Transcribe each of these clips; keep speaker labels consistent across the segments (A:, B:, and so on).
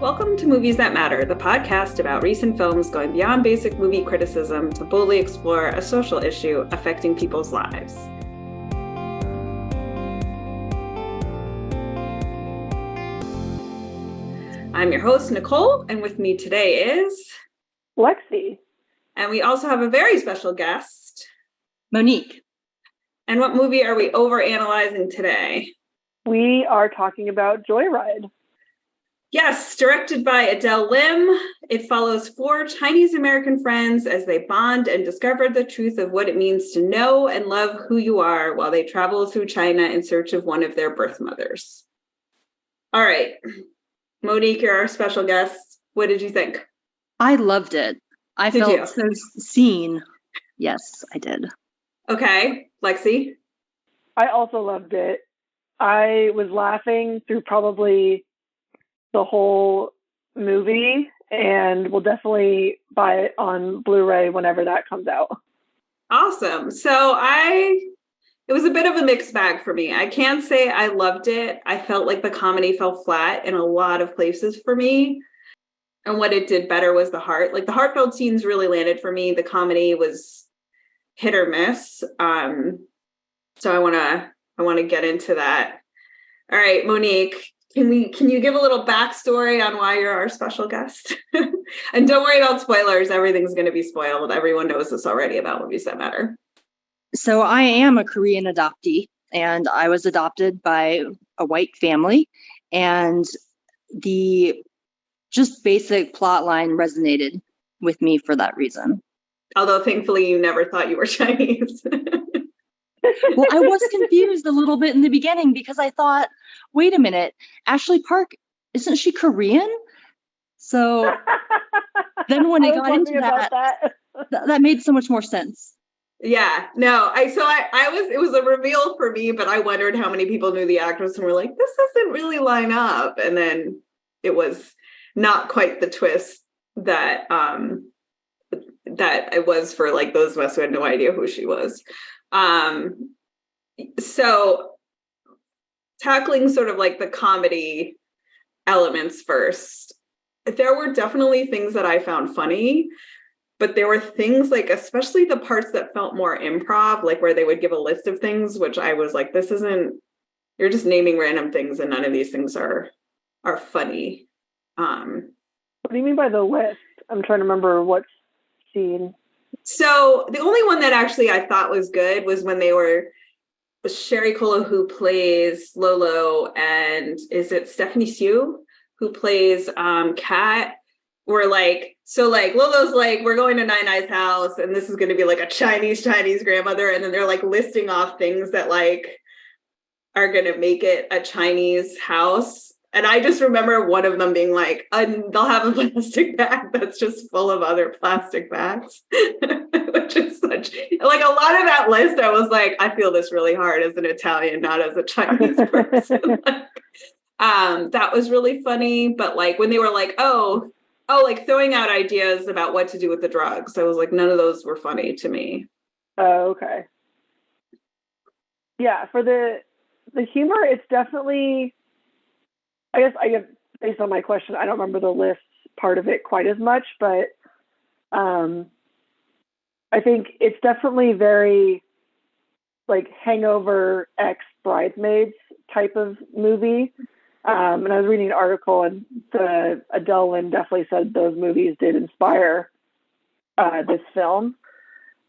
A: Welcome to Movies That Matter, the podcast about recent films going beyond basic movie criticism to boldly explore a social issue affecting people's lives. I'm your host, Nicole, and with me today is
B: Lexy.
A: And we also have a very special guest,
C: Monique.
A: And what movie are we overanalyzing today?
B: We are talking about Joyride.
A: Yes, directed by Adele Lim. It follows four Chinese American friends as they bond and discover the truth of what it means to know and love who you are while they travel through China in search of one of their birth mothers. All right, Monique, you're our special guest. What did you think?
C: I loved it. I felt so seen. Yes, I did.
A: Okay, Lexy?
B: I also loved it. I was laughing through probably the whole movie, and we'll definitely buy it on Blu-ray whenever that comes out.
A: Awesome. So it was a bit of a mixed bag for me. I can't say I loved it. I felt like the comedy fell flat in a lot of places for me. And what it did better was the heart. Like the heartfelt scenes really landed for me. The comedy was hit or miss. So I want to get into that. All right, Monique. Can you give a little backstory on why you're our special guest? And don't worry about spoilers. Everything's going to be spoiled. Everyone knows this already about Movies That Matter.
C: So I am a Korean adoptee, and I was adopted by a white family. And the just basic plot line resonated with me for that reason.
A: Although thankfully you never thought you were Chinese.
C: Well, I was confused a little bit in the beginning because I thought, wait a minute, Ashley Park, isn't she Korean? So then when it got into that made so much more sense.
A: Yeah, no, it was a reveal for me, but I wondered how many people knew the actress and were like, this doesn't really line up. And then it was not quite the twist that it was for like those of us who had no idea who she was. So tackling sort of like the comedy elements first, there were definitely things that I found funny, but there were things like, especially the parts that felt more improv, like where they would give a list of things, which I was like, you're just naming random things and none of these things are funny.
B: What do you mean by the list? I'm trying to remember what scene.
A: So the only one that actually I thought was good was when they were Sherry Cola, who plays Lolo, and is it Stephanie Sue who plays Kat? We're like, so like Lolo's like, we're going to Nai-Nai's house and this is going to be like a Chinese grandmother. And then they're like listing off things that like are going to make it a Chinese house. And I just remember one of them being like, they'll have a plastic bag that's just full of other plastic bags, which is such, like a lot of that list. I was like, I feel this really hard as an Italian, not as a Chinese person. That was really funny. But like when they were like, oh, like throwing out ideas about what to do with the drugs, I was like, none of those were funny to me.
B: Oh, okay. Yeah, for the humor, it's definitely, I guess based on my question, I don't remember the list part of it quite as much, but I think it's definitely very like Hangover X Bridesmaids type of movie. And I was reading an article, and the Adele Lim definitely said those movies did inspire this film.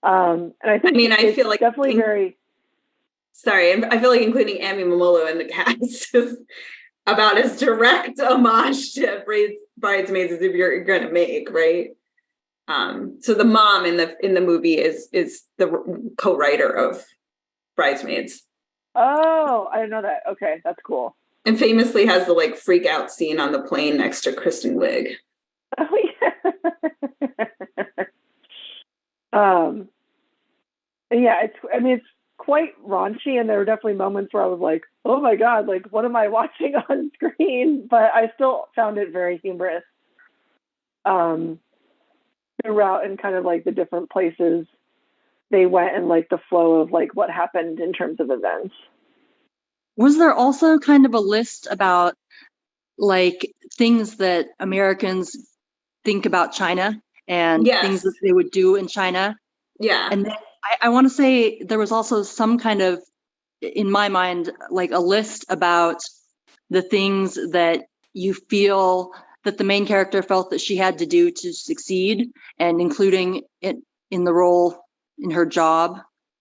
B: And I think
A: I feel like
B: definitely very.
A: Sorry, I feel like including Amy Momolo in the cast is about as direct homage to Bridesmaids as if you're going to make, right? So the mom in the movie is the co-writer of Bridesmaids.
B: Oh, I didn't know that. Okay, that's cool.
A: And famously has the like freak out scene on the plane next to Kristen Wiig.
B: Oh yeah. Yeah, it's quite raunchy, and there were definitely moments where I was like, oh my God, like what am I watching on screen? But I still found it very humorous throughout, and kind of like the different places they went and like the flow of like what happened in terms of events.
C: Was there also kind of a list about like things that Americans think about China and
A: Yes.
C: things that they would do in China.
A: Yeah.
C: And then I want to say there was also some kind of, in my mind, like a list about the things that you feel that the main character felt that she had to do to succeed, and including it in the role, in her job,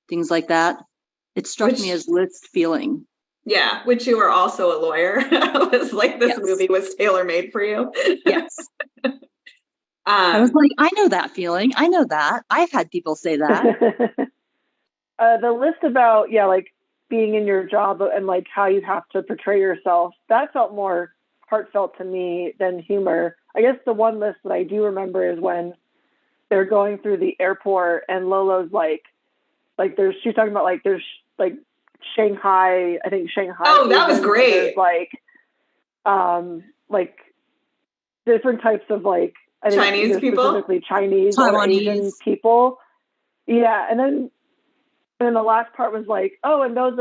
C: things like that. It struck me as list feeling.
A: Yeah, which you were also a lawyer. I was like, this movie was tailor-made for you.
C: Yes. I was like, I know that feeling. I know that. I've had people say that.
B: The list about, like being in your job and like how you have to portray yourself, that felt more heartfelt to me than humor. I guess the one list that I do remember is when they're going through the airport and Lolo's she's talking about there's Shanghai, I think Shanghai.
A: Oh, that was great.
B: Like different types of I think
A: Chinese people,
B: specifically Chinese
C: Taiwanese.
B: or Asian people. Yeah, and then the last part was oh, and those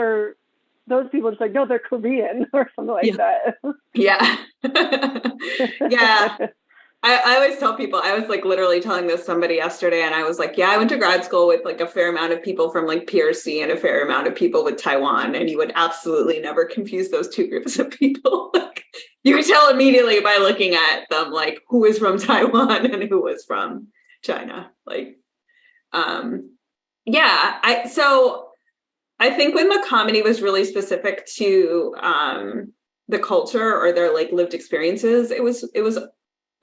B: people just no, they're Korean or something like that.
A: Yeah. Yeah. I always tell people, I was literally telling this somebody yesterday, and I was like, yeah, I went to grad school with a fair amount of people from PRC and a fair amount of people with Taiwan, and you would absolutely never confuse those two groups of people. You could tell immediately by looking at them who is from Taiwan and who was from China. I think when the comedy was really specific to the culture or their lived experiences,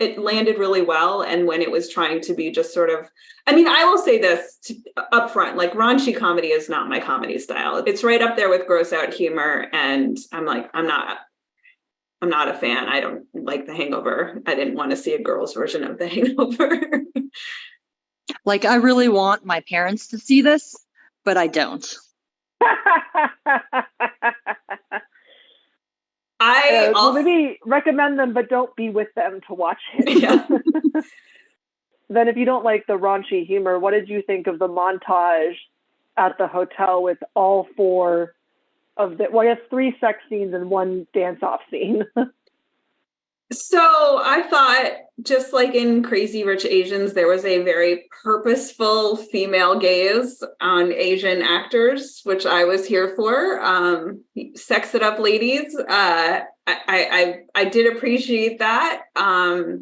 A: it landed really well. And when it was trying to be just sort of, I mean, I will say this up front, raunchy comedy is not my comedy style. It's right up there with gross out humor. And I'm not a fan. I don't like The Hangover. I didn't want to see a girl's version of The Hangover.
C: I really want my parents to see this, but I don't.
B: Maybe recommend them, but don't be with them to watch it.
A: Yeah.
B: Then if you don't like the raunchy humor, what did you think of the montage at the hotel with all four of the, I guess 3 sex scenes and 1 dance-off scene?
A: So I thought, just like in Crazy Rich Asians, there was a very purposeful female gaze on Asian actors, which I was here for. Sex it up, ladies. I did appreciate that. But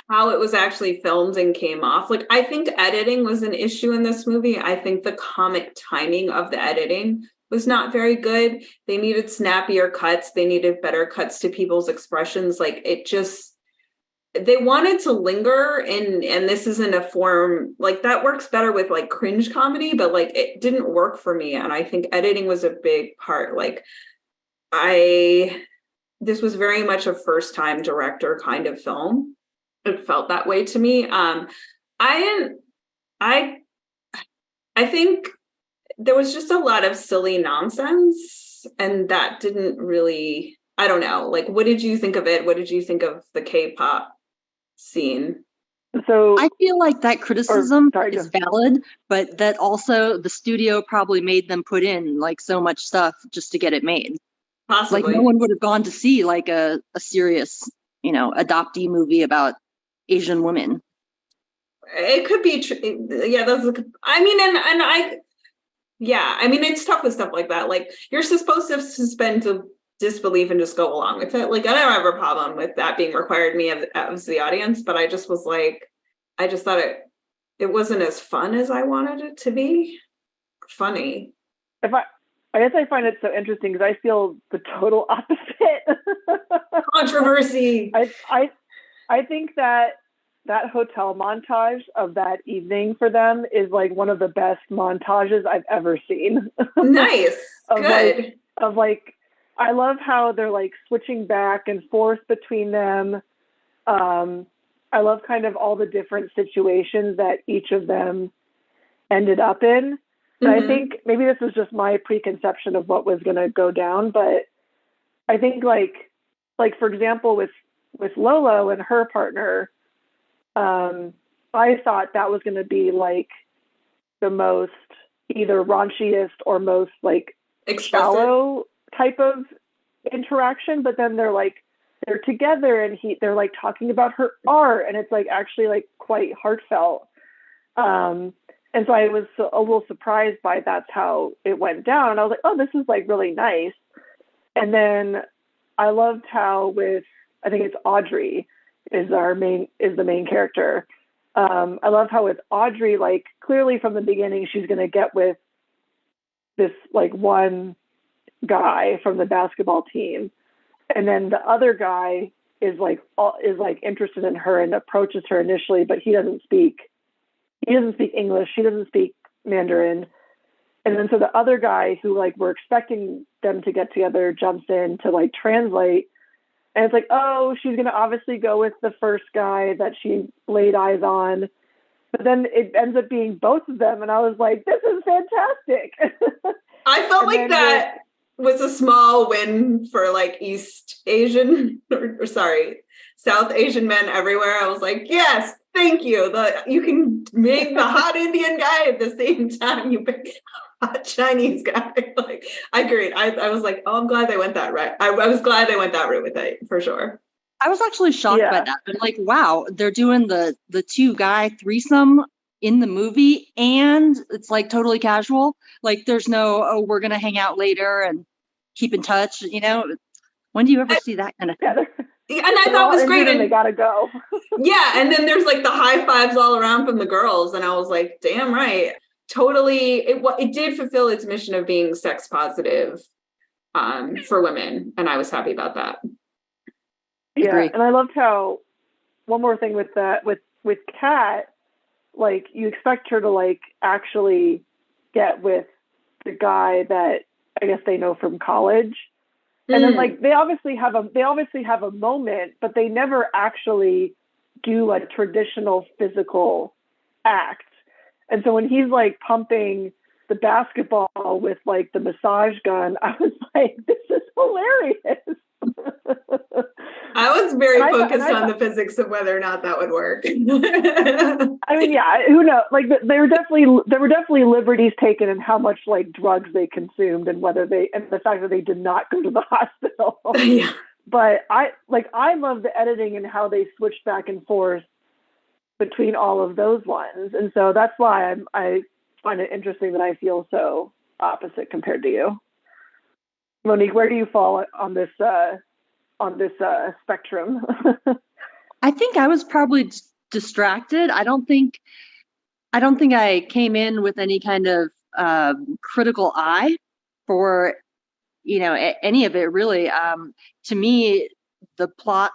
A: how it was actually filmed and came off, I think editing was an issue in this movie. I think the comic timing of the editing was not very good. They needed snappier cuts. They needed better cuts to people's expressions. They wanted to linger, and this isn't a form that works better with cringe comedy, but it didn't work for me. And I think editing was a big part. This was very much a first time director kind of film. It felt that way to me. I think there was just a lot of silly nonsense, and that didn't really, I don't know, what did you think of it? What did you think of the K-pop scene?
B: So
C: I feel like that criticism is valid, but that also the studio probably made them put in so much stuff just to get it made.
A: Possibly.
C: No one would have gone to see a serious, adoptee movie about Asian women.
A: It could be yeah, it's tough with stuff like that. You're supposed to suspend disbelief and just go along with it. I don't have a problem with that being required me as the audience, but I just was I just thought it wasn't as fun as I wanted it to be. Funny.
B: I guess I find it so interesting because I feel the total opposite.
A: Controversy.
B: I think that hotel montage of that evening for them is one of the best montages I've ever seen.
A: Nice. Good.
B: I love how they're switching back and forth between them. I love kind of all the different situations that each of them ended up in. And I think maybe this was just my preconception of what was going to go down, but I think for example, with Lolo and her partner, I thought that was going to be the most either raunchiest or most shallow type of interaction, but then they're they're together and they're like talking about her art, and it's like actually like quite heartfelt. And so I was a little surprised by that's how it went down. I was like, oh, this is like really nice. And then I loved how I think it's Audrey is the main character. I love how with Audrey, like clearly from the beginning, she's going to get with this like one guy from the basketball team. And then the other guy is like interested in her and approaches her initially, but he doesn't speak English. She doesn't speak Mandarin. And then so the other guy who like we're expecting them to get together jumps in to like translate. And it's like, oh, she's going to obviously go with the first guy that she laid eyes on. But then it ends up being both of them. And I was like, this is fantastic.
A: I felt like that was a small win for like South Asian men everywhere. I was like, yes, thank you. You can make the hot Indian guy at the same time you pick a hot Chinese guy. Like, I agreed. I was like, oh, I'm glad they went that right. I was glad they went that route with it for sure.
C: I was actually shocked by that. I'm like, wow, they're doing the two guy threesome in the movie, and it's like totally casual. Like there's no, oh, we're gonna hang out later and keep in touch. You know, when do you ever see that kind of thing?
A: And I thought it was great.
B: And they gotta go.
A: Yeah, and then there's like the high fives all around from the girls, and I was like, damn right. Totally, it did fulfill its mission of being sex positive for women, and I was happy about that.
B: Yeah,
C: Agree.
B: and I loved how one more thing with that with Kat, like you expect her to like actually get with the guy that I guess they know from college. And then like they obviously have a moment, but they never actually do a traditional physical act. And so when he's like pumping the basketball with like the massage gun, I was like, this is hilarious.
A: I was very focused on the physics of whether or not that would work.
B: I mean, yeah, who knows? Like there were definitely liberties taken in how much like drugs they consumed and the fact that they did not go to the hospital.
A: Yeah.
B: But I love the editing and how they switched back and forth between all of those ones. And so that's why I find it interesting that I feel so opposite compared to you. Monique, where do you fall on this spectrum?
C: I think I was probably distracted. I don't think I came in with any kind of critical eye for, any of it really. To me, the plot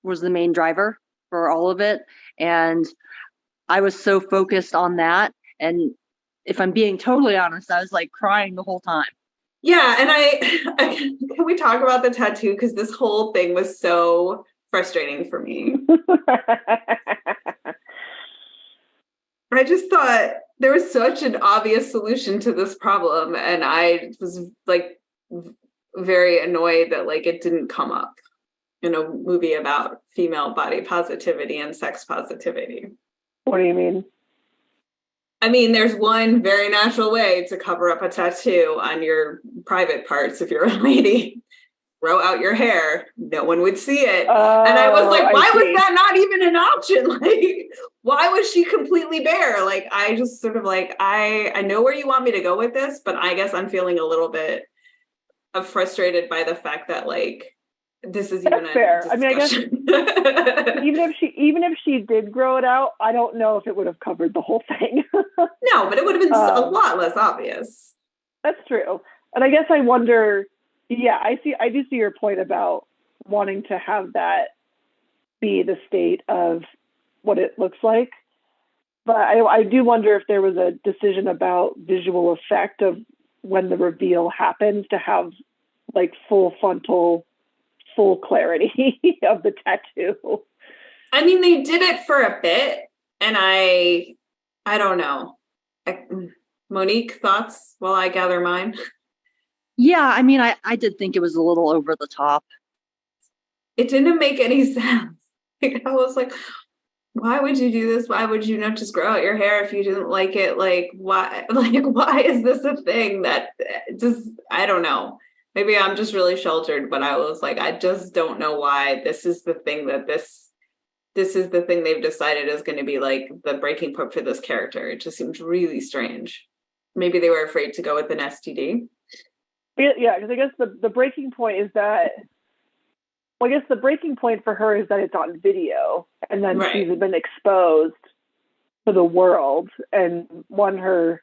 C: was the main driver for all of it. And I was so focused on that. And if I'm being totally honest, I was like crying the whole time.
A: Yeah. And I can we talk about the tattoo? Because this whole thing was so frustrating for me. I just thought there was such an obvious solution to this problem. And I was like very annoyed that like it didn't come up in a movie about female body positivity and sex positivity.
B: What do you mean?
A: I mean, there's one very natural way to cover up a tattoo on your private parts if you're a lady. Grow out your hair. No one would see it. And I was like, why was that not even an option? Like, why was she completely bare? Like, I just sort of like, I know where you want me to go with this, but I guess I'm feeling a little bit frustrated by the fact that like, this is even
B: fair.
A: Discussion.
B: I mean, I guess even if she did grow it out, I don't know if it would have covered the whole thing.
A: No, but it would have been a lot less obvious.
B: That's true. And I guess I wonder, yeah, I do see your point about wanting to have that be the state of what it looks like. But I do wonder if there was a decision about visual effect of when the reveal happens to have like full frontal, full clarity of the tattoo.
A: I mean, they did it for a bit, and I don't know. Monique, thoughts while I gather mine?
C: Yeah, I mean, I did think it was a little over the top.
A: It didn't make any sense. Like, I was like, why would you do this? Why would you not just grow out your hair if you didn't like it? Like, why? Like, why is this a thing that just, I don't know. Maybe I'm just really sheltered, but I was like, I just don't know why this is the thing that this is the thing they've decided is going to be like the breaking point for this character. It just seems really strange. Maybe they were afraid to go with an STD.
B: Yeah, because I guess the breaking point is that, well, I guess the breaking point for her is that it's on video, and then she's been exposed to the world, and her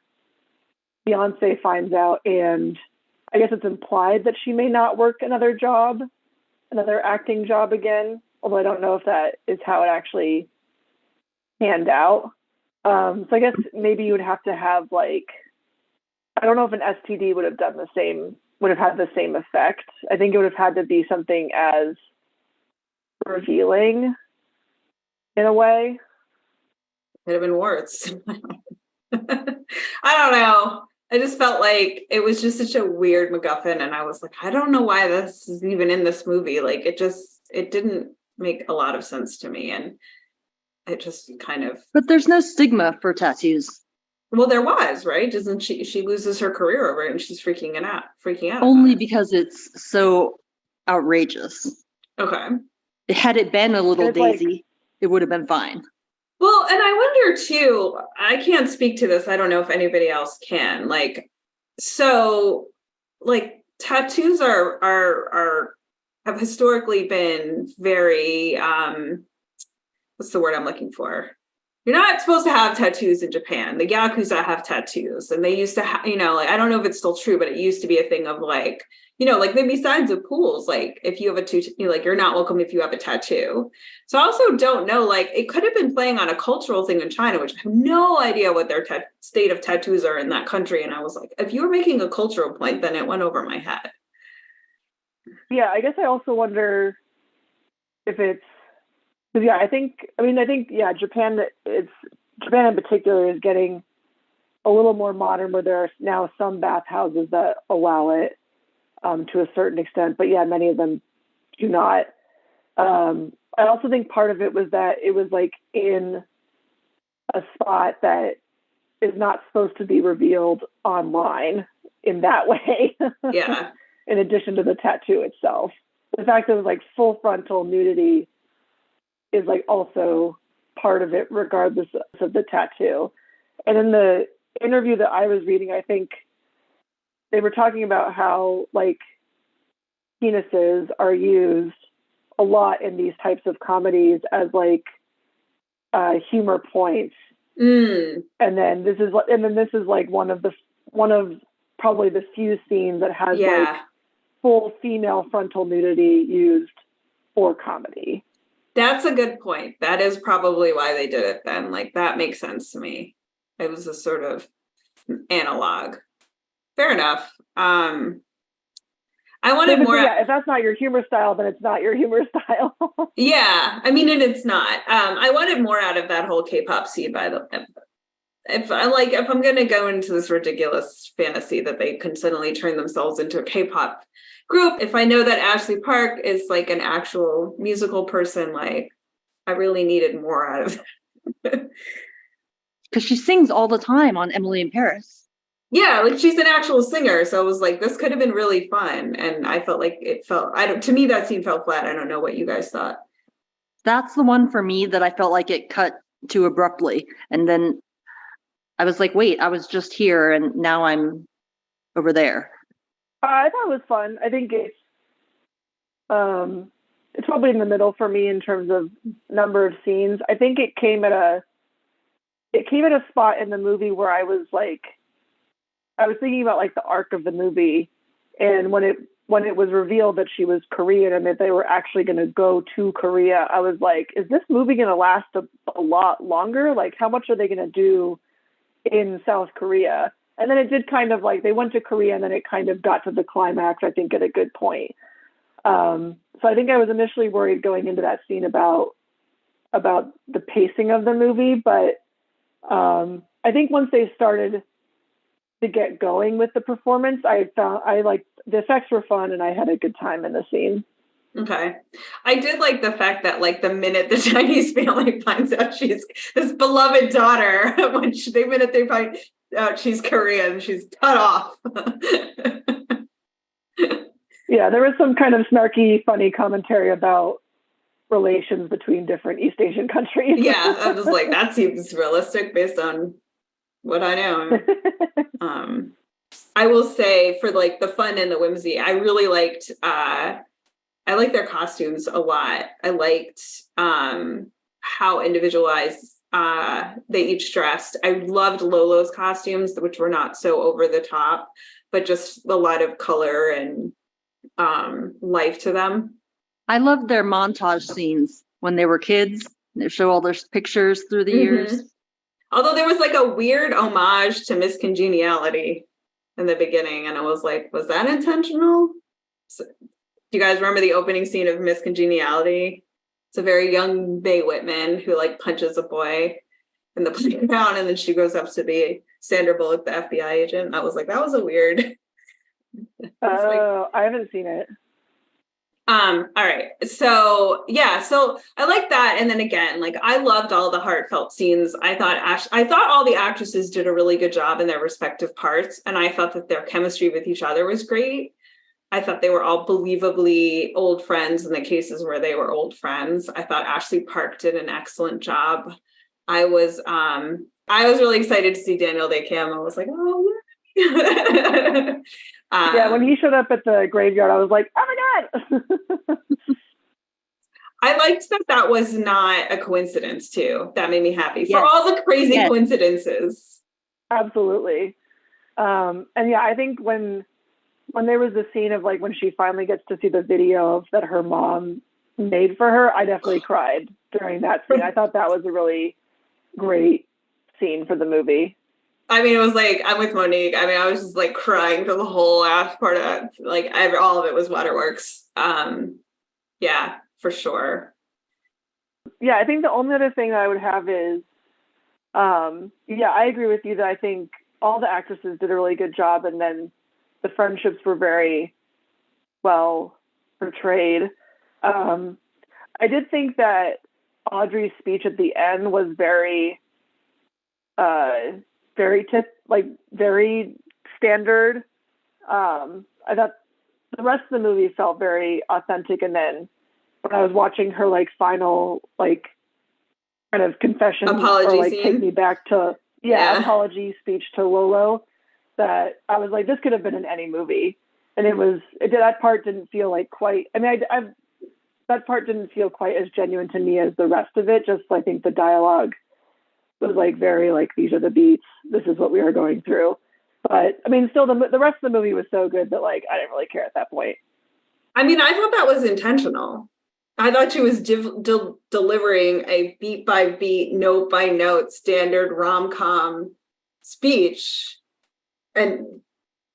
B: fiance finds out, and I guess it's implied that she may not work another acting job again, although I don't know if that is how it actually panned out. So I guess maybe you would have to have like, I don't know if an STD would have had the same effect. I think it would have had to be something as revealing in a way.
A: Could have been worse. I don't know. I just felt like it was just such a weird MacGuffin, and I was like, I don't know why this is even in this movie. Like, it didn't make a lot of sense to me, and it just kind of.
C: But there's no stigma for tattoos.
A: Well, there was, right? Doesn't she loses her career over it, and she's freaking out.
C: Only because it's so outrageous.
A: Okay.
C: Had it been a little daisy, it would have been fine.
A: Well, and I wonder too, I can't speak to this. I don't know if anybody else can. Like, so like tattoos have historically been very, what's the word I'm looking for? You're not supposed to have tattoos in Japan. The Yakuza have tattoos, and they used to have, like, I don't know if it's still true, but it used to be a thing of like, like there'd be signs of pools, like if you have a tattoo, like you're not welcome if you have a tattoo. So I also don't know, like it could have been playing on a cultural thing in China, which I have no idea what their state of tattoos are in that country. And I was like, if you were making a cultural point, then it went over my head.
B: Yeah, I guess I also wonder if it's, because I think Japan in particular is getting a little more modern, where there are now some bathhouses that allow it to a certain extent, but yeah, many of them do not. I also think part of it was that it was like in a spot that is not supposed to be revealed online in that way.
A: Yeah.
B: In addition to the tattoo itself, the fact that it was like full frontal nudity is like also part of it, regardless of the tattoo. And in the interview that I was reading, I think they were talking about how like penises are used a lot in these types of comedies as like humor points. And then this is like one of probably the few scenes that has like full female frontal nudity used for comedy.
A: That's a good point. That is probably why they did it then. Like, that makes sense to me. It was a sort of analog. Fair enough. I wanted more.
B: Yeah, if that's not your humor style, then it's not your humor style.
A: Yeah, I mean, and it's not. I wanted more out of that whole K-pop scene. If I'm going to go into this ridiculous fantasy that they can suddenly turn themselves into a K-pop group, if I know that Ashley Park is like an actual musical person, like I really needed more out of that.
C: Because she sings all the time on Emily in Paris.
A: Yeah, like she's an actual singer. So I was like, this could have been really fun. And I felt like to me, that scene felt flat. I don't know what you guys thought.
C: That's the one for me that I felt like it cut too abruptly. And then I was like, wait, I was just here and now I'm over there.
B: I thought it was fun. I think it's probably in the middle for me in terms of number of scenes. I think it came at a spot in the movie where I was thinking about like the arc of the movie, and when it was revealed that she was Korean and that they were actually going to go to Korea, I was like, is this movie going to last a lot longer? Like, how much are they going to do in South Korea? And then it did kind of like, they went to Korea and then it kind of got to the climax, I think, at a good point. So I think I was initially worried going into that scene about the pacing of the movie. But I think once they started to get going with the performance, the effects were fun and I had a good time in the scene.
A: Okay. I did like the fact that like the minute the Chinese family finds out she's this beloved daughter, the minute they find out she's Korean, she's cut off.
B: Yeah, there was some kind of snarky, funny commentary about relations between different East Asian countries.
A: Yeah, I was like, that seems realistic based on what I know. I will say, for like the fun and the whimsy, I really liked I liked their costumes a lot. I liked how individualized they each dressed. I loved Lolo's costumes, which were not so over the top, but just a lot of color and life to them.
C: I loved their montage scenes when they were kids. They show all their pictures through the years.
A: Although there was like a weird homage to Miss Congeniality in the beginning, and I was like, was that intentional? So, do you guys remember the opening scene of Miss Congeniality? It's a very young Mae Whitman who like punches a boy in the playground, and then she goes up to be Sandra Bullock, the FBI agent. I was like, that was a weird.
B: Oh, I haven't seen it.
A: All right. So yeah, so I like that. And then again, like I loved all the heartfelt scenes. I thought all the actresses did a really good job in their respective parts. And I thought that their chemistry with each other was great. I thought they were all believably old friends in the cases where they were old friends. I thought Ashley Park did an excellent job. I was really excited to see Daniel Day Kim. I was like, oh yeah.
B: Yeah, when he showed up at the graveyard, I was like, oh my God.
A: I liked that was not a coincidence too. That made me happy for
C: Yes.
A: all the crazy
C: Yes.
A: coincidences.
B: Absolutely. And yeah, I think when there was the scene of like when she finally gets to see the video that her mom made for her, I definitely cried during that scene. I thought that was a really great scene for the movie.
A: I mean, it was like, I'm with Monique. I mean, I was just like crying for the whole last part of it. Like all of it was waterworks. Yeah, for sure.
B: Yeah, I think the only other thing that I would have is, yeah, I agree with you that I think all the actresses did a really good job, and then the friendships were very well portrayed. I did think that Audrey's speech at the end was very standard. I thought the rest of the movie felt very authentic, and then when I was watching her like final like kind of confession
A: Apology
B: or like
A: scene.
B: take me back to apology speech to Lolo, that I was like, this could have been in any movie. And that part didn't feel like quite, I mean, that part didn't feel quite as genuine to me as the rest of it. Just, I think the dialogue was like very like, these are the beats, this is what we are going through. But I mean, still the rest of the movie was so good that like, I didn't really care at that point.
A: I mean, I thought that was intentional. I thought she was delivering a beat by beat, note by note, standard rom-com speech. And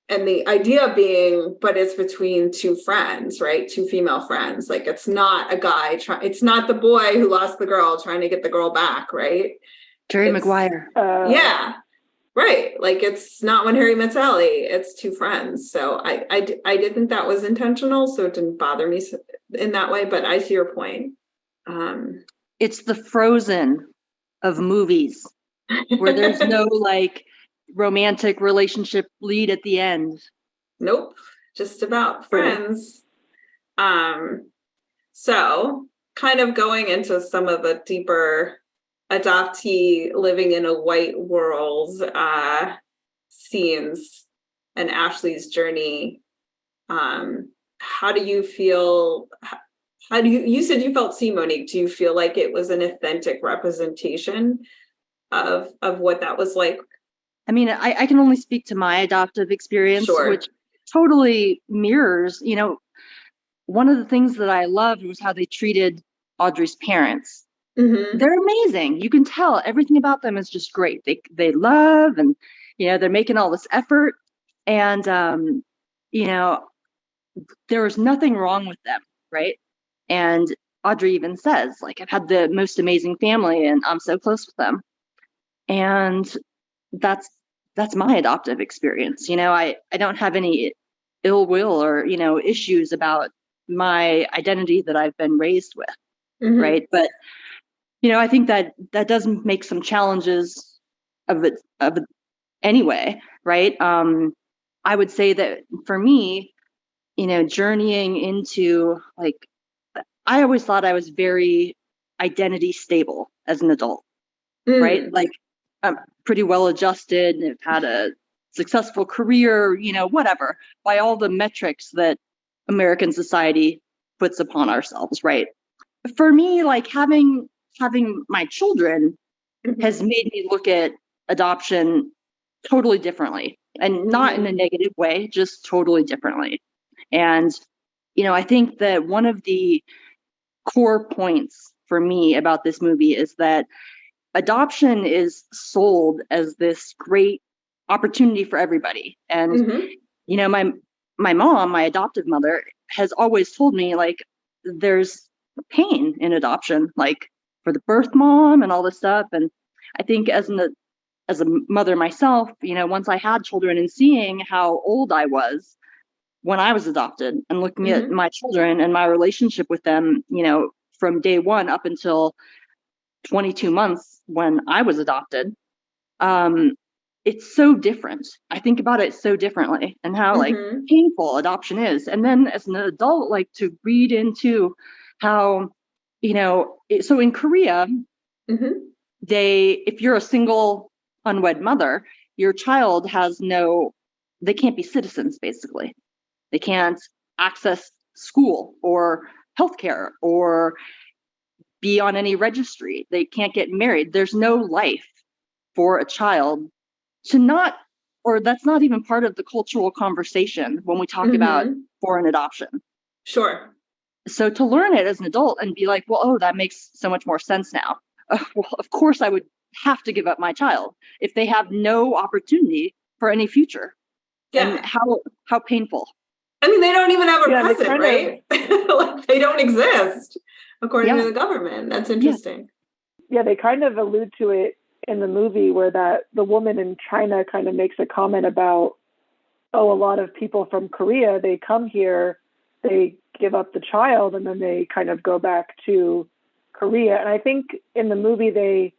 A: the idea being, but it's between two friends, right? Two female friends. Like, it's not a guy it's not the boy who lost the girl trying to get the girl back, right?
C: Jerry Maguire.
A: Yeah, right. Like, it's not When Harry Met Sally. It's two friends. So I did think that was intentional. So it didn't bother me in that way. But I see your point.
C: It's the Frozen of movies where there's no like romantic relationship lead at the end.
A: Nope, just about friends. So kind of going into some of the deeper adoptee living in a white world scenes and Ashley's journey. How do you feel? You said you felt Monique. Do you feel like it was an authentic representation of what that was like?
C: I mean, I can only speak to my adoptive experience,
A: Sure.
C: Which totally mirrors, one of the things that I loved was how they treated Audrey's parents.
A: Mm-hmm.
C: They're amazing. You can tell everything about them is just great. They love, and, they're making all this effort, and, there was nothing wrong with them. Right. And Audrey even says, like, I've had the most amazing family and I'm so close with them. And that's my adoptive experience. I don't have any ill will or, issues about my identity that I've been raised with.
A: Mm-hmm.
C: Right. But, I think that does make some challenges of it anyway. Right. I would say that for me, journeying into like, I always thought I was very identity stable as an adult, right? Like I'm pretty well adjusted and have had a successful career, whatever, by all the metrics that American society puts upon ourselves, right? For me, like having my children has made me look at adoption totally differently, and not in a negative way, just totally differently. And I think that one of the core points for me about this movie is that adoption is sold as this great opportunity for everybody. And my mom, my adoptive mother, has always told me like there's pain in adoption, like for the birth mom and all this stuff. And I think as a mother myself, once I had children and seeing how old I was when I was adopted and looking at my children and my relationship with them, from day one up until 22 months when I was adopted, it's so different. I think about it so differently, and how like painful adoption is. And then as an adult, like to read into how, so in Korea, if you're a single unwed mother, your child they can't be citizens, basically. They can't access school or healthcare or be on any registry. They can't get married. There's no life for a child or that's not even part of the cultural conversation when we talk about foreign adoption.
A: Sure.
C: So to learn it as an adult and be like, well, oh, that makes so much more sense now. Well, of course I would have to give up my child if they have no opportunity for any future. Yeah. And how painful.
A: I mean, they don't even have a present, right? Like they don't exist according to the government. That's interesting.
B: Yeah, they kind of allude to it in the movie where the woman in China kind of makes a comment about, a lot of people from Korea, they come here, they give up the child, and then they kind of go back to Korea. And I think in the movie, they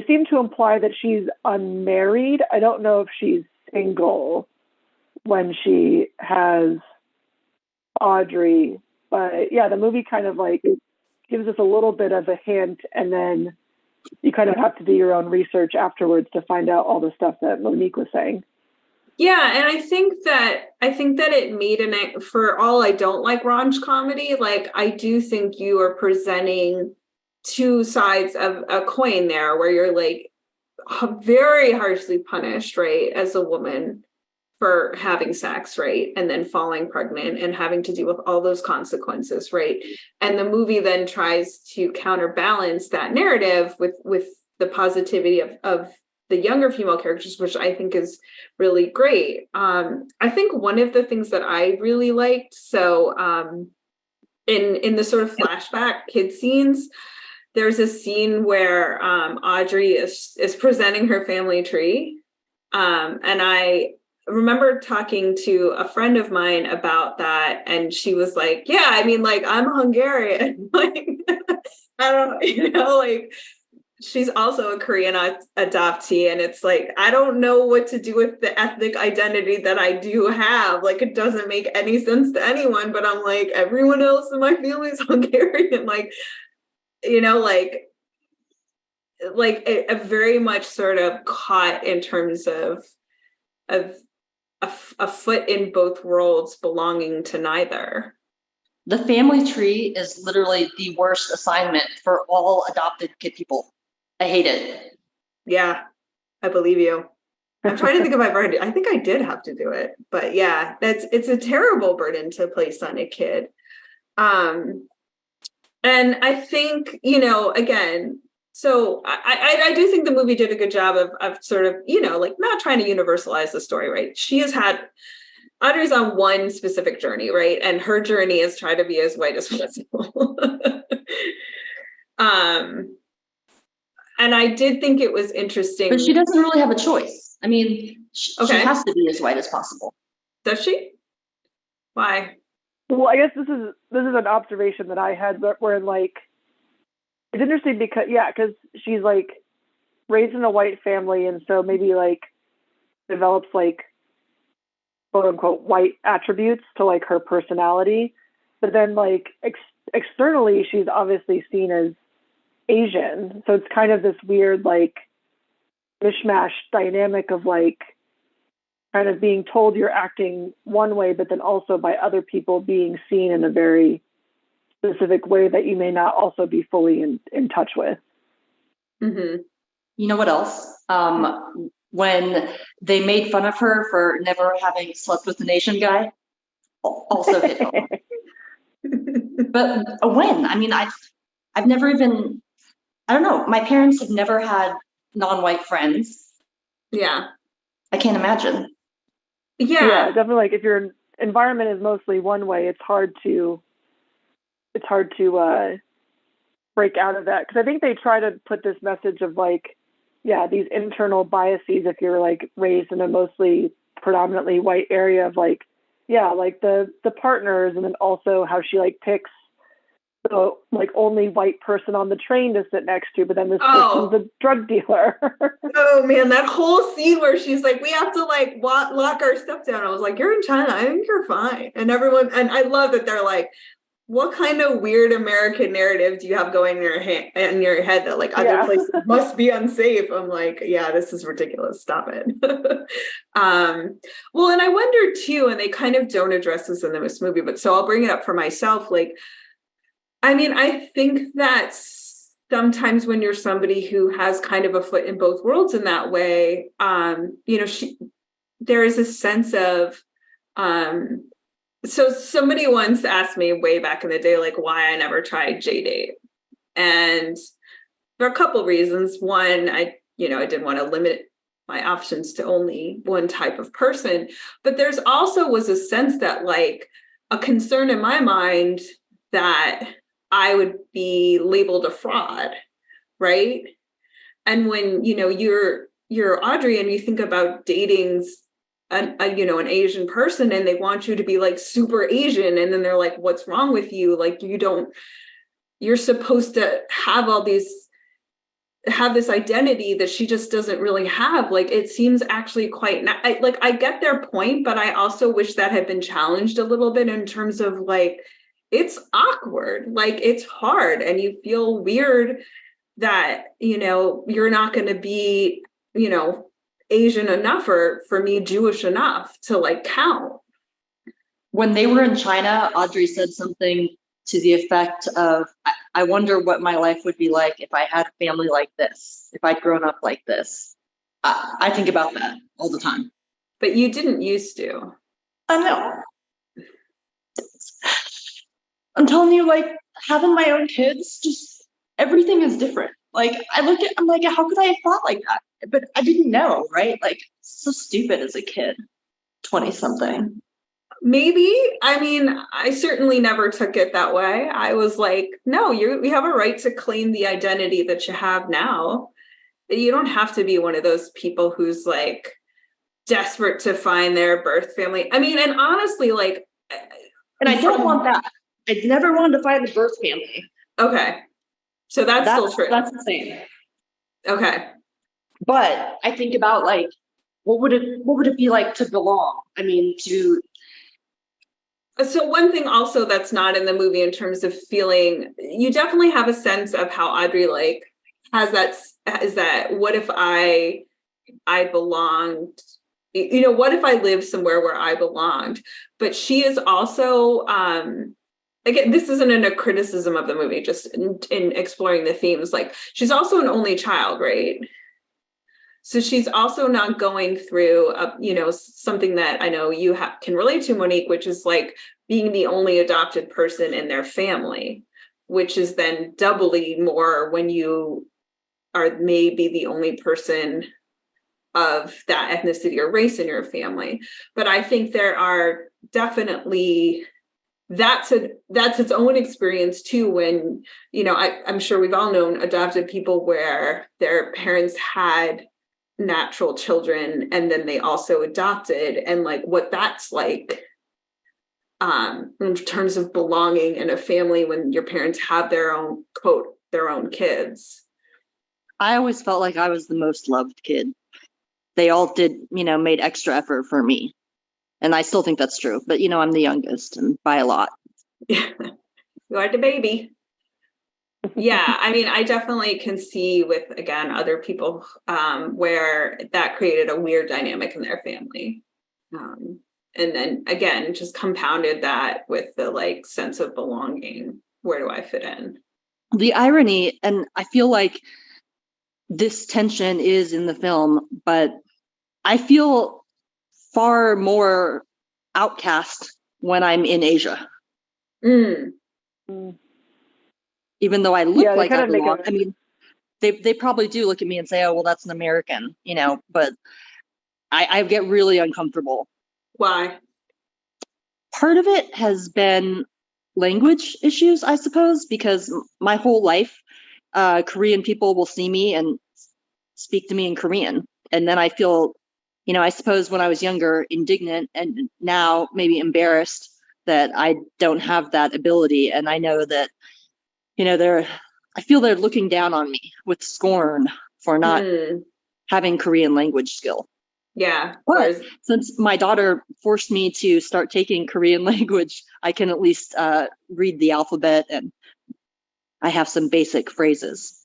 B: seem to imply that she's unmarried. I don't know if she's single when she has Audrey, but yeah, the movie kind of like gives us a little bit of a hint, and then you kind of have to do your own research afterwards to find out all the stuff that Monique was saying.
A: Yeah, and I think that it made for all I don't like raunch comedy, like I do think you are presenting two sides of a coin there, where you're like very harshly punished, right, as a woman for having sex, right, and then falling pregnant and having to deal with all those consequences, right? And the movie then tries to counterbalance that narrative with the positivity of the younger female characters, which I think is really great. I think one of the things that I really liked, so in the sort of flashback kid scenes, there's a scene where Audrey is presenting her family tree, and I remember talking to a friend of mine about that, and she was like, yeah, I mean, like, I'm Hungarian. Like, I don't know, like, she's also a Korean adoptee, and it's like, I don't know what to do with the ethnic identity that I do have. Like, it doesn't make any sense to anyone, but I'm like, everyone else in my family is Hungarian. Like, like a very much sort of caught in terms of a foot in both worlds, belonging to neither.
C: The family tree is literally the worst assignment for all adopted kid people. I hate it.
A: Yeah, I believe you. I'm trying to think if I've ever, I think I did have to do it, but yeah, it's a terrible burden to place on a kid. And I think, again, so I do think the movie did a good job of sort of, like not trying to universalize the story, right? Audrey's on one specific journey, right? And her journey is try to be as white as possible. And I did think it was interesting.
C: But she doesn't really have a choice. I mean, she has to be as white as possible.
A: Does she? Why?
B: Well, I guess this is an observation that I had where like, it's interesting because she's like raised in a white family, and so maybe like develops like quote unquote white attributes to like her personality, but then like externally she's obviously seen as Asian. So it's kind of this weird like mishmash dynamic of like kind of being told you're acting one way, but then also by other people being seen in a very specific way that you may not also be fully in touch with.
A: Mm-hmm.
C: You know what else? When they made fun of her for never having slept with an Asian guy, also hit home. But when? I mean, I've never even, I don't know. My parents have never had non-white friends.
A: Yeah.
C: I can't imagine.
B: Yeah, definitely. Like if your environment is mostly one way, it's hard to break out of that. Because I think they try to put this message of like, yeah, these internal biases if you're like raised in a mostly predominantly white area of like, yeah, like the partners, and then also how she like picks the like only white person on the train to sit next to, but then this person's a drug dealer.
A: Oh man, that whole scene where she's like, we have to like lock our stuff down. I was like, you're in China, I think you're fine. And everyone, and I love that they're like, what kind of weird American narrative do you have going in your head that like other places must be unsafe? I'm like, yeah, this is ridiculous. Stop it. Well, and I wonder too, and they kind of don't address this in this movie, but so I'll bring it up for myself. Like, I mean, I think that sometimes when you're somebody who has kind of a foot in both worlds in that way, you know, there is a sense of, so somebody once asked me way back in the day, like why I never tried J-date. And there are a couple reasons. One, I didn't want to limit my options to only one type of person, but there's also was a sense that like a concern in my mind that I would be labeled a fraud, right? And when, you know, you're Audrey and you think about dating an Asian person and they want you to be like super Asian, and then they're like, what's wrong with you? Like, you're supposed to have this identity that she just doesn't really have. Like, it seems actually quite, I get their point, but I also wish that had been challenged a little bit in terms of like, it's awkward, like it's hard, and you feel weird that, you know, you're not going to be, you know, Asian enough or for me Jewish enough to like count.
C: When they were in China, Audrey said something to the effect of, I wonder what my life would be like if I had a family like this, if I'd grown up like this. I think about that all the time.
A: But you didn't used to.
C: I know. I'm telling you, like, having my own kids, just everything is different. Like, I'm like, how could I have thought like that? But I didn't know, right? Like, so stupid as a kid, 20-something.
A: Maybe. I mean, I certainly never took it that way. I was like, no, we have a right to claim the identity that you have now. You don't have to be one of those people who's like desperate to find their birth family. I mean, and honestly, like,
C: and I don't want that. I never wanted to find a birth family.
A: Okay. So that's still true.
C: That's the same.
A: Okay.
C: But I think about like, what would it be like to belong? I mean,
A: So one thing also that's not in the movie in terms of feeling, you definitely have a sense of how Audrey like has that, is that what if I belonged, you know, what if I lived somewhere where I belonged? But she is also, again, this isn't a criticism of the movie, just in exploring the themes. Like, she's also an only child, right? So she's also not going through, something that I know you can relate to, Monique, which is like being the only adopted person in their family, which is then doubly more when you are maybe the only person of that ethnicity or race in your family. But I think there are definitely, that's its own experience too, when, you know, I'm sure we've all known adopted people where their parents had natural children and then they also adopted, and like what that's like in terms of belonging in a family when your parents have their own kids.
C: I always felt like I was the most loved kid. They all did, you know, made extra effort for me. And I still think that's true, but I'm the youngest and by a lot.
A: Yeah, you are the baby. Yeah, I mean, I definitely can see with, again, other people where that created a weird dynamic in their family. And then again, just compounded that with the like sense of belonging. Where do I fit in?
C: The irony, and I feel like this tension is in the film, but I feel far more outcast when I'm in Asia.
A: Mm.
C: Even though I look like I belong.
B: Make
C: I mean, they probably do look at me and say, oh, well, that's an American, but I get really uncomfortable.
A: Why?
C: Part of it has been language issues, I suppose, because my whole life, Korean people will see me and speak to me in Korean. And then I feel, I suppose when I was younger, indignant, and now maybe embarrassed that I don't have that ability. And I know that, I feel they're looking down on me with scorn for not having Korean language skill.
A: Yeah.
C: But since my daughter forced me to start taking Korean language, I can at least read the alphabet and I have some basic phrases.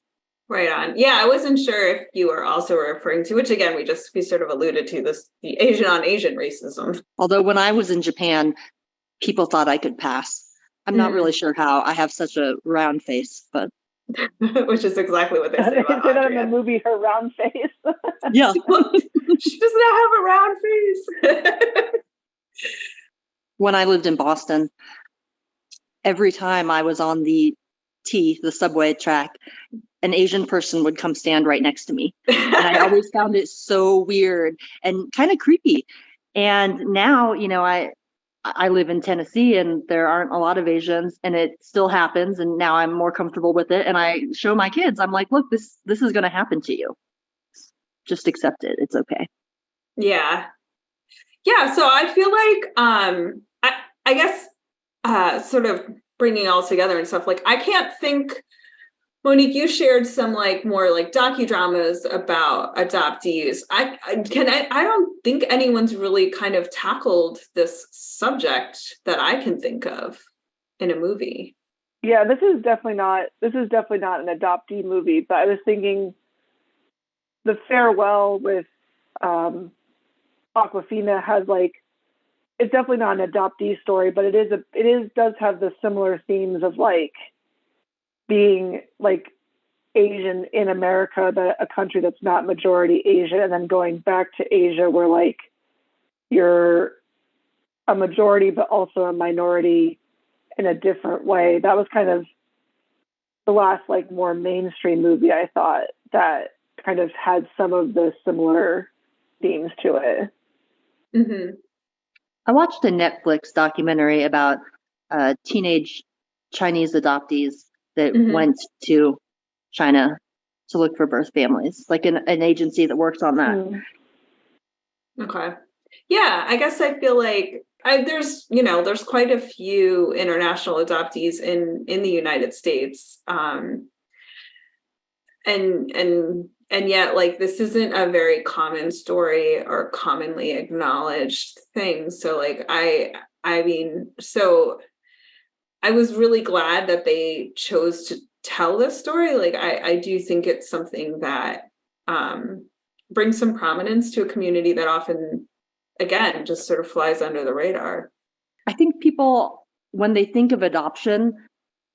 A: Right on. Yeah, I wasn't sure if you were also referring to, which again, we sort of alluded to this, the Asian on Asian racism.
C: Although when I was in Japan, people thought I could pass. I'm not really sure how. I have such a round face, but.
A: Which is exactly what they say about
B: They said that in the movie, her round face.
C: Yeah.
A: She does not have a round face.
C: When I lived in Boston, every time I was on the subway track, an Asian person would come stand right next to me. And I always found it so weird and kind of creepy. And now, I live in Tennessee and there aren't a lot of Asians and it still happens. And now I'm more comfortable with it. And I show my kids, I'm like, look, this is going to happen to you. Just accept it. It's okay.
A: Yeah. Yeah. So I feel like, I guess, sort of bringing all together and stuff, like, I can't think, Monique, you shared some like more like docudramas about adoptees. I don't think anyone's really kind of tackled this subject that I can think of in a movie.
B: Yeah, this is definitely not an adoptee movie, but I was thinking The Farewell with Aquafina has like, it's definitely not an adoptee story, but it does have the similar themes of like being like Asian in America, a country that's not majority Asian, and then going back to Asia where like you're a majority but also a minority in a different way. That was kind of the last like more mainstream movie I thought that kind of had some of the similar themes to it.
A: Mm-hmm.
C: I watched a Netflix documentary about teenage Chinese adoptees that went to China to look for birth families, like an agency that works on that.
A: Okay. Yeah, I guess I feel like there's quite a few international adoptees in the United States. And yet, like, this isn't a very common story or commonly acknowledged thing. So like, I mean, so I was really glad that they chose to tell this story. Like, I do think it's something that brings some prominence to a community that often, again, just sort of flies under the radar.
C: I think people, when they think of adoption,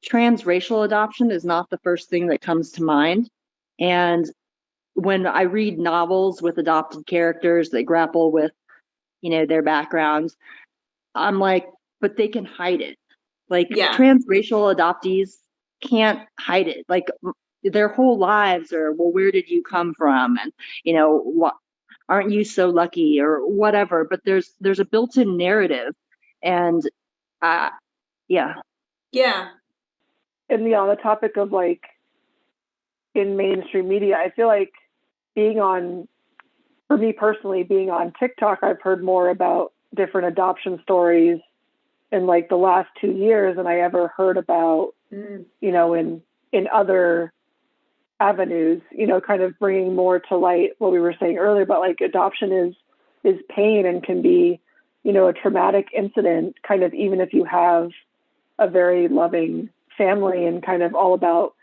C: transracial adoption is not the first thing that comes to mind. And when I read novels with adopted characters that grapple with, their backgrounds, I'm like, but they can hide it. Like, transracial adoptees can't hide it. Like, their whole lives are, well, where did you come from? And, what, aren't you so lucky or whatever? But there's a built-in narrative. And yeah.
B: And on the topic of like in mainstream media, I feel like for me personally, being on TikTok, I've heard more about different adoption stories in like the last 2 years than I ever heard about, in other avenues, kind of bringing more to light what we were saying earlier about like adoption is pain and can be a traumatic incident, kind of, even if you have a very loving family, and kind of all about,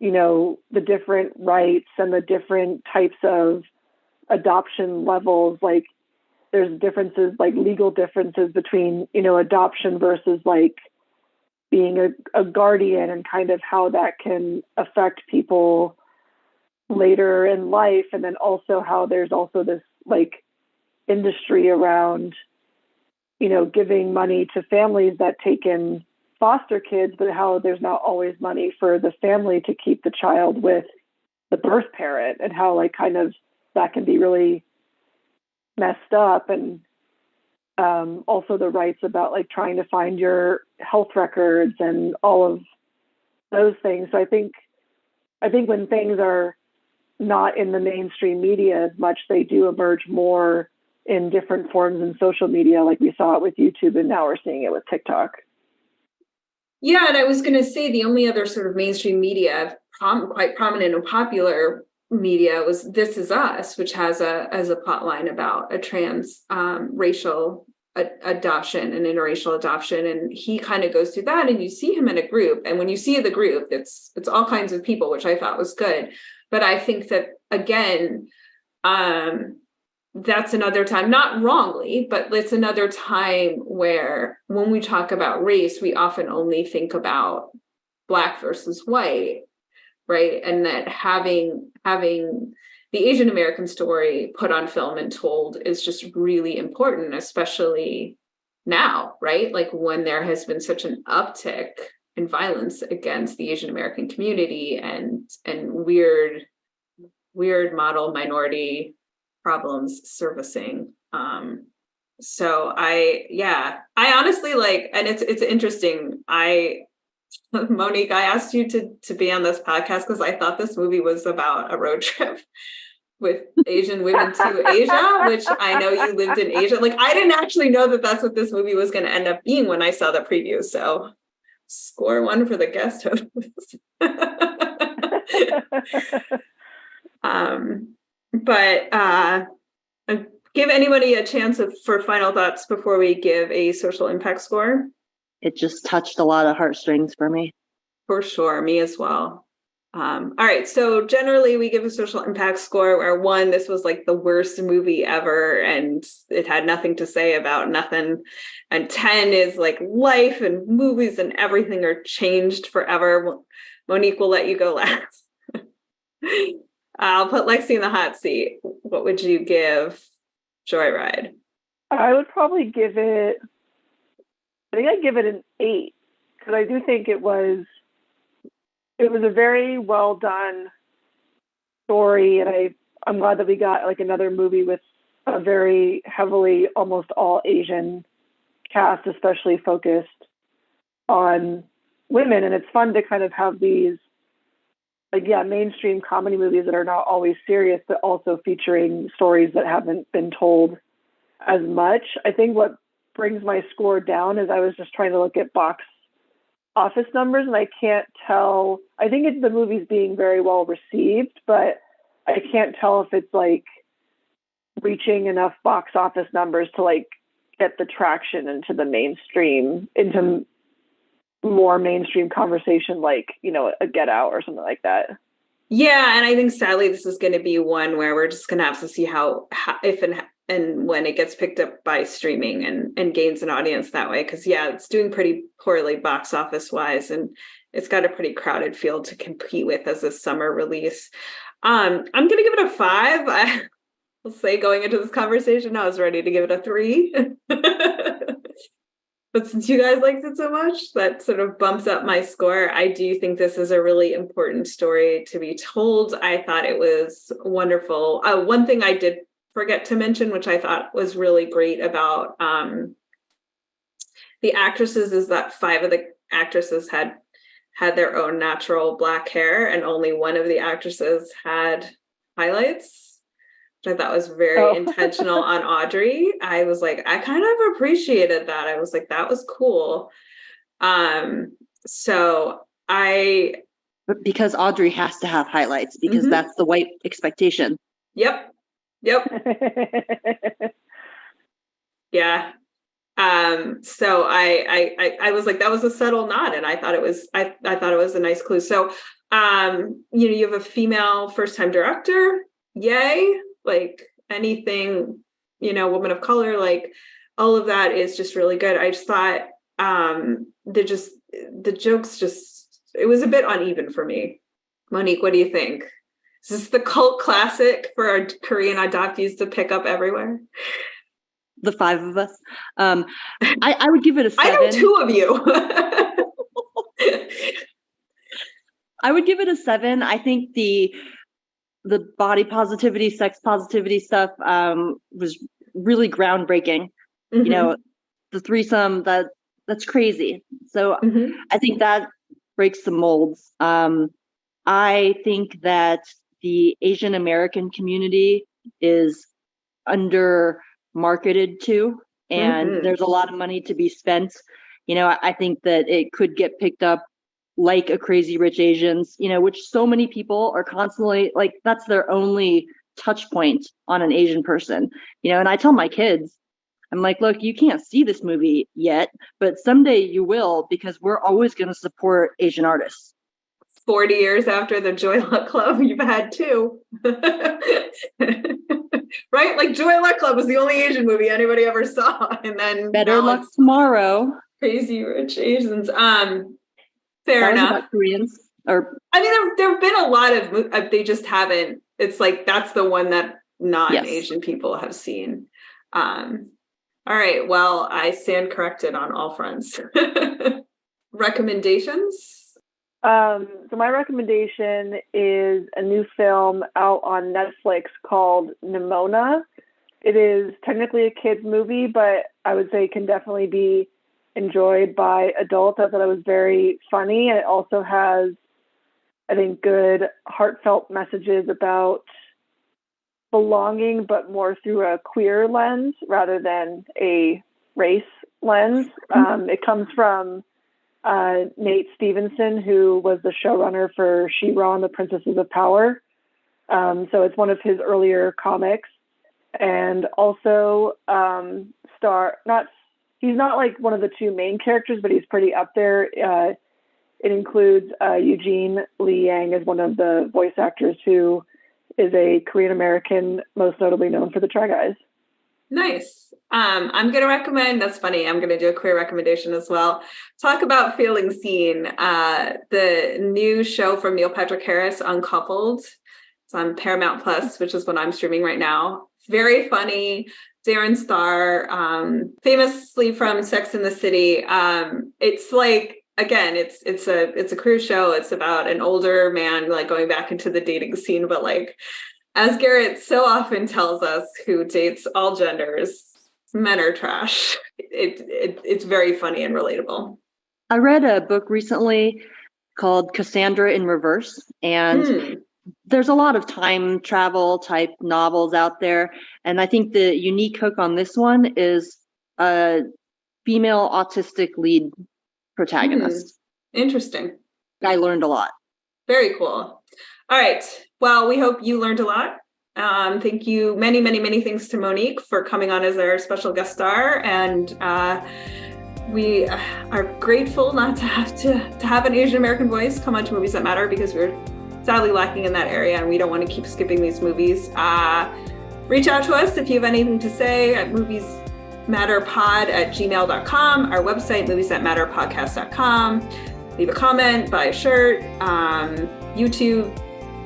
B: the different rights and the different types of adoption levels. Like, there's differences, like legal differences between, adoption versus like being a guardian, and kind of how that can affect people later in life. And then also how there's also this like industry around, giving money to families that take in foster kids, but how there's not always money for the family to keep the child with the birth parent, and how like kind of that can be really messed up. And also the rights about like trying to find your health records and all of those things. So I think when things are not in the mainstream media as much, they do emerge more in different forms in social media, like we saw it with YouTube, and now we're seeing it with TikTok.
A: Yeah, and I was going to say the only other sort of mainstream media, quite prominent and popular media, was This Is Us, which has a plot line about a trans racial adoption and interracial adoption, and he kind of goes through that, and you see him in a group, and when you see the group, it's all kinds of people, which I thought was good. But I think that, again, that's another time, not wrongly, but it's another time where when we talk about race, we often only think about Black versus white, right? And that having the Asian American story put on film and told is just really important, especially now, right? Like when there has been such an uptick in violence against the Asian American community, and weird model minority problems surfacing. So I honestly like, and it's interesting. Monique, I asked you to be on this podcast because I thought this movie was about a road trip with Asian women to Asia, which I know you lived in Asia. Like, I didn't actually know that that's what this movie was going to end up being when I saw the preview. So score one for the guest host. But give anybody a chance for final thoughts before we give a social impact score.
C: It just touched a lot of heartstrings for me.
A: For sure, me as well. All right, so generally we give a social impact score where 1, this was like the worst movie ever and it had nothing to say about nothing, and 10 is like life and movies and everything are changed forever. Monique, will let you go last. I'll put Lexy in the hot seat. What would you give Joyride?
B: I would probably give it, I'd give it an 8, because I do think it was a very well done story, and I'm glad that we got like another movie with a very heavily almost all Asian cast, especially focused on women. And it's fun to kind of have these mainstream comedy movies that are not always serious, but also featuring stories that haven't been told as much. I think what brings my score down is I was just trying to look at box office numbers, and I can't tell. I think the movie's being very well received, but I can't tell if it's like reaching enough box office numbers to like get the traction into the mainstream, into more mainstream conversation, like, a Get Out or something like that.
A: Yeah, and I think sadly this is going to be one where we're just going to have to see how if and when it gets picked up by streaming and gains an audience that way. Because it's doing pretty poorly box office wise, and it's got a pretty crowded field to compete with as a summer release. I'm going to give it a 5. I will say going into this conversation, I was ready to give it a 3. But since you guys liked it so much, that sort of bumps up my score. I do think this is a really important story to be told. I thought it was wonderful. One thing I did forget to mention, which I thought was really great about the actresses, is that 5 of the actresses had their own natural Black hair, and only one of the actresses had highlights, which I thought was very intentional on Audrey. I was like, I kind of appreciated that. I was like, that was cool. So
C: But because Audrey has to have highlights, because that's the white expectation.
A: Yep. Yeah. So I was like, that was a subtle nod, and I thought it was a nice clue. So you have a female first-time director, yay! Like anything, woman of color, like all of that is just really good. I just thought the jokes it was a bit uneven for me. Monique, what do you think? Is this the cult classic for our Korean adoptees to pick up everywhere?
C: The 5 of us. I would give it a 7.
A: I know 2 of you.
C: I would give it a 7. I think the body positivity, sex positivity stuff was really groundbreaking.
A: Mm-hmm.
C: The threesome, that's crazy. So I think that breaks the molds. I think that the Asian American community is under marketed to, and there's a lot of money to be spent. I think that it could get picked up like a Crazy Rich Asians, which so many people are constantly like, that's their only touch point on an Asian person, and I tell my kids, I'm like, look, you can't see this movie yet, but someday you will, because we're always going to support Asian artists.
A: 40 years after the Joy Luck Club, you've had 2. Right? Like Joy Luck Club was the only Asian movie anybody ever saw. And then
C: Better Luck Tomorrow.
A: Crazy Rich Asians. Fair enough.
C: About Koreans. Or
A: I mean, there have been a lot of, they just haven't, it's like, that's the one that non-Asian people have seen. All right. Well, I stand corrected on all fronts. Recommendations?
B: So my recommendation is a new film out on Netflix called Nimona. It is technically a kid's movie, but I would say can definitely be enjoyed by adults. I thought it was very funny, and it also has, I think, good heartfelt messages about belonging, but more through a queer lens rather than a race lens. It comes from Nate Stevenson, who was the showrunner for She-Ra and the Princesses of Power. So it's one of his earlier comics, and also he's not like one of the 2 main characters, but he's pretty up there. It includes Eugene Lee Yang as one of the voice actors, who is a Korean American, most notably known for the Try Guys.
A: Nice. I'm going to recommend, that's funny, I'm going to do a queer recommendation as well. Talk about feeling seen. The new show from Neil Patrick Harris, Uncoupled. It's on Paramount Plus, which is what I'm streaming right now. Very funny. Darren Star, famously from Sex and the City. It's like, again, it's a queer show. It's about an older man like going back into the dating scene, but like, as Garrett so often tells us, who dates all genders, men are trash. It's very funny and relatable.
C: I read a book recently called Cassandra in Reverse, and there's a lot of time travel type novels out there. And I think the unique hook on this one is a female autistic lead protagonist.
A: Interesting.
C: I learned a lot.
A: Very cool. All right. Well, we hope you learned a lot. Thank you. Many, many, many thanks to Monique for coming on as our special guest star. And we are grateful not to have an Asian American voice come onto Movies That Matter, because we're sadly lacking in that area and we don't want to keep skipping these movies. Reach out to us if you have anything to say at moviesmatterpod@gmail.com, our website, moviesthatmatterpodcast.com. Leave a comment, buy a shirt, YouTube,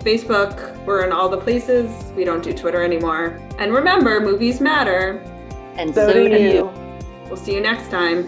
A: Facebook, we're in all the places. We don't do Twitter anymore. And remember, movies matter.
C: And so do you.
A: We'll see you next time.